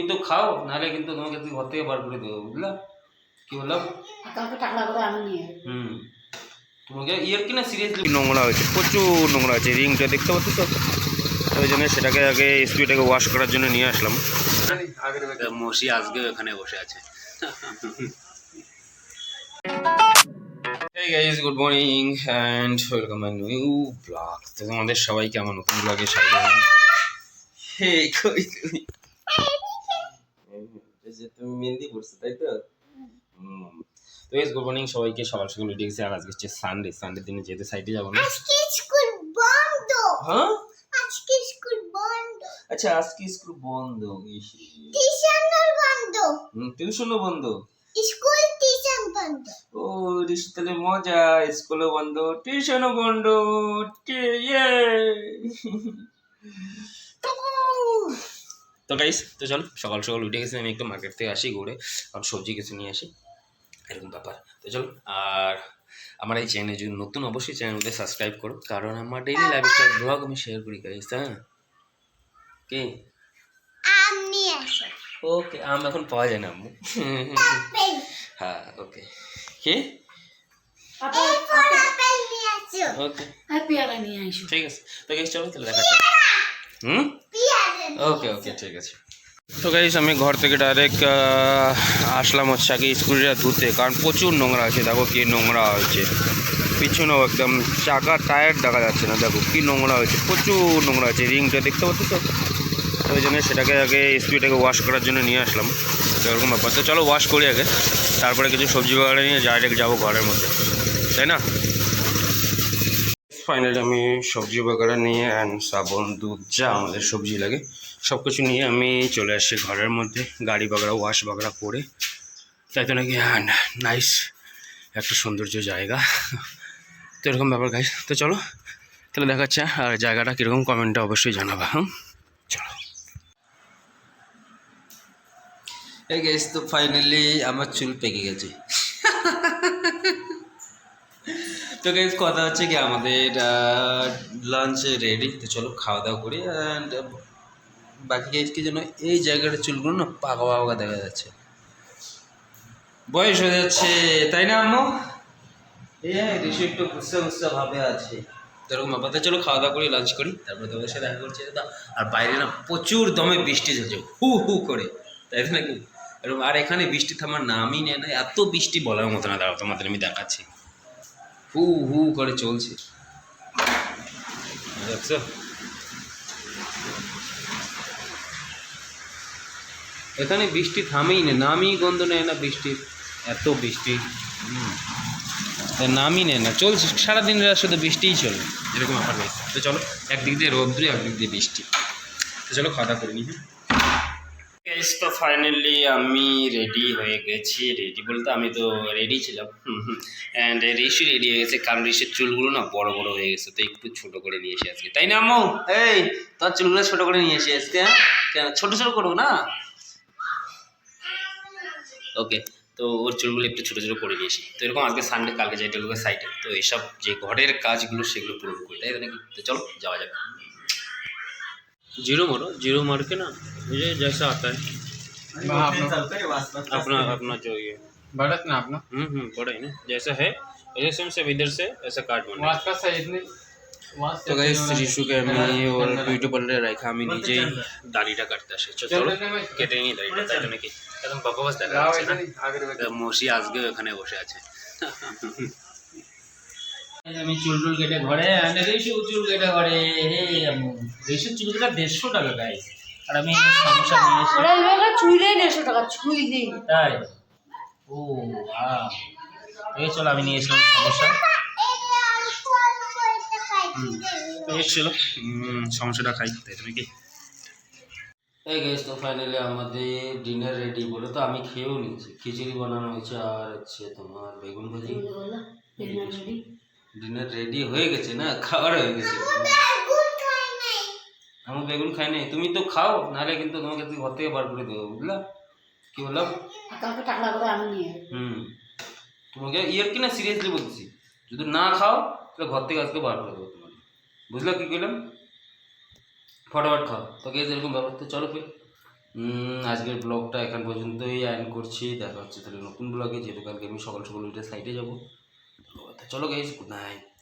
তো খাও, নাহলে কিন্তু তোমাকে ঘর থেকে বার করে দেবো, বুঝলা? কি বললাম? তোমাকে ইয়ের কিনা সিরিয়াসলি নোংরা হয়েছে, প্রচুর নোংরা আছে। রিংটা দেখতে পাচ্ছ তো, ওই জন্য সেটাকে আগে স্পিডটাকে ওয়াশ করার জন্য নিয়ে আসলাম। মসি আজকেও এখানে বসে আছে। Hey guys, good morning and welcome to my new vlog. তো তোমাদের সবাইকে আমার নতুন ব্লগে স্বাগত। Hey, কই তুমি? তুমি মেহেন্দি পড়ছো তাই তো? তো guys, good morning সবাইকে। সকাল সকাল উঠে গেছি আর আজকে হচ্ছে সানডে দিনে যেতে সাইডে যাবো না। আজকে স্কুল বন্ধ। হ্যাঁ? আজকে স্কুল বন্ধ। আচ্ছা, আজকে স্কুল বন্ধ। টিউশনও বন্ধ। টিউশনও বন্ধ। স্কুল টিউশন বন্ধ। ও তাহলে মজা, স্কুলও বন্ধ, টিউশনও বন্ধ। ইয়ে তো গাইস, তো চলো সকাল সকাল উঠে গেছি, আমি একটু মার্কেট থেকে আসি ঘুরে, কারণ সবজি কিছু নিয়ে আসি, এরকম ব্যাপার। তো চলো, আর আমার এই চ্যানেল যদি নতুন, অবশ্যই চ্যানেলকে সাবস্ক্রাইব করো, কারণ আমার ডেইলি লাইফস্টাইল ব্লগ আমি শেয়ার করি গাইস। হ্যাঁ, কি আম নিয়ে আসো। ওকে, আম এখন পাওয়া যায় না আম্মু। হ্যাঁ, ওকে। কি আপেল নিয়ে আসো। ওকে, পেয়ারা নিয়ে আসো। ঠিক আছে। তো গাইস চলো তাহলে দেখা যাক। ওকে ওকে, ঠিক আছে। তো গাইস আমি ঘর থেকে ডাইরেক্ট আসলাম হচ্ছে আগে স্কুটিটা ধুতে, কারণ প্রচুর নোংরা আছে। দেখো কি নোংরা হয়েছে, পিছনেও একদম চাকা টায়ার দেখা যাচ্ছে না। দেখো কি নোংরা হয়েছে, প্রচুর নোংরা আছে। রিংটা দেখতে পাচ্ছ তো, ওই জন্য সেটাকে আগে স্কুটিটাকে ওয়াশ করার জন্য নিয়ে আসলাম, এরকম ব্যাপার। তো চলো ওয়াশ করি আগে, তারপরে কিছু সবজি বাগানে নিয়ে ডাইরেক্ট যাবো ঘরের মধ্যে, তাই না? ফাইনালি আমি সবজি বাগানে নিয়ে অ্যান্ড সাবন, দুধ, যা আমাদের সবজি লাগে সব কিছু নিয়ে আমি চলে আসছি ঘরের মধ্যে, গাড়ি বাগড়া ওয়াশ বাগড়া করে, তাই তো নাকি নাইস একটা সৌন্দর্য জায়গা। তো এরকম ব্যাপার গাইস। তো চলো তাহলে দেখাচ্ছে, আর জায়গাটা কীরকম কমেন্টে অবশ্যই জানাবা। চলো। এই গাইস, তো ফাইনালি আমার চুল পেকে গেছে। তো গাইস কথা হচ্ছে কি, আমাদের লাঞ্চ রেডি। তো চলো খাওয়া দাওয়া করি। অ্যান্ড বাকি গাইস কি যেন এই জায়গাটা চুলগুলো না পাকা পাকা দেখা যাচ্ছে, বয়স হয়ে যাচ্ছে, তাই না আম্মু? ঋষি একটু গুচ্ছা গুচ্ছা ভাবে আছে, তো এরকম ব্যাপার। চলো খাওয়া দাওয়া করি, লাঞ্চ করি, তারপরে তোমাদের সাথে দেখা করছি। আর বাইরে না প্রচুর দমে বৃষ্টি চলছে, হু হু করে, তাই তো নাকি? এরকম। আর এখানে বৃষ্টি থামার নামই নেয় না, এত বৃষ্টি বলার মতো না। দাঁড়াও তোমাদের আমি দেখাচ্ছি, হু হু করে চলছে, দেখছো? এখানে বৃষ্টি থামেই না, নামই গন্ধ নেয় না বৃষ্টির, এত বৃষ্টি নামই নেয় না, চলছে সারাদিন শুধু বৃষ্টিই চলে, এরকম ব্যাপার হয়েছে। তো চলো, একদিক দিয়ে রোদ্রু, একদিক দিয়ে বৃষ্টি। তো চলো খাওয়া দাওয়া করে নি। হ্যাঁ, তো ফাইনালি আমি রেডি হয়ে গেছি। রেডি বলতে আমি তো রেডি ছিলাম, অ্যান্ড ঋষি রেডি হয়ে গেছে, কারণ ঋষির চুলগুলো না বড় বড় হয়ে গেছে, তো একটু ছোট করে নিয়ে এসে আজকে, তাই না আম্মু? এই তোমার চুলগুলো ছোট করে নিয়ে এসে আজকে, হ্যাঁ কেন ছোট ছোট করবো না? ওকে, তো ওর চুলগুলো একটু ছোটো ছোটো করে নিয়েছি। তো এরকম আজকে সানডে, কালকে যাই টেলুকের সাইডে, তো এইসব যে ঘরের কাজগুলো সেগুলো পূরণ করি, তাই নাকি? তো চলো যাওয়া যাবে। जीरो मारो, जीरो मार के ना मुझे जैसा आता है अपना अपना जो ये बढ़त ना अपना पड़ा ही ना, जैसा है ऐसे से इधर से ऐसा काट बना। वास्ता सही नहीं তো গাইস ঋষুকে আমি ওর বিউটি পার্লারে রাখা, আমি নিজেই দাড়িটা কাটতে আসি। চলো কেটে নিই দাড়িটা, তাই নাকি? একদম বকবাস দেখা যাচ্ছে না, মসি আজকেও এখানে বসে আছে। আমি চুল টুল কেটে ঘরে, ঋষু চুল কেটে ঘরে। ঋষুর চুল কেটে 150 টাকা গাইস, আর আমি সমস্যা নিয়ে এসে চুইলেই 150 টাকা, চুইলেই। তাই? ও এই চলো, আমি নিয়ে এসলাম সমস্যা। চলো সমস্যাটা খাই, তাই তুমি কি? এই গাইস, তো ফাইনালি আমাদের ডিনার রেডি বলে, তো আমি খেয়েও নিয়েছি। খিচুড়ি বানানো হয়েছে আর হচ্ছে তোমার বেগুন ভাজি। ডিনার রেডি হয়ে গেছে না, খাবার হয়ে গেছে। আমি বেগুন খাই নাই, তুমি তো খাও, নাহলে কিন্তু তোমাকে ঘর থেকে বার করে দেবো, বুঝলা? কি বললাম? তোমাকে ইয়ের কিনা সিরিয়াসলি বলছি, যদি না খাও তাহলে ঘর থেকে আজকে বার করে দেবো তোমাকে, বুঝলা? কি করলাম? ফটাফট খাও। তো গেছে এরকম ব্যাপার। তো চলো ফির আজকের ব্লগটা এখান পর্যন্তই এন্ড করছি। দেখা হচ্ছে তাহলে নতুন ব্লগে, যেহেতু কালকে আমি সকাল সকাল উঠে সাইডে যাবো। তো চলো গাইস, গুড নাইট।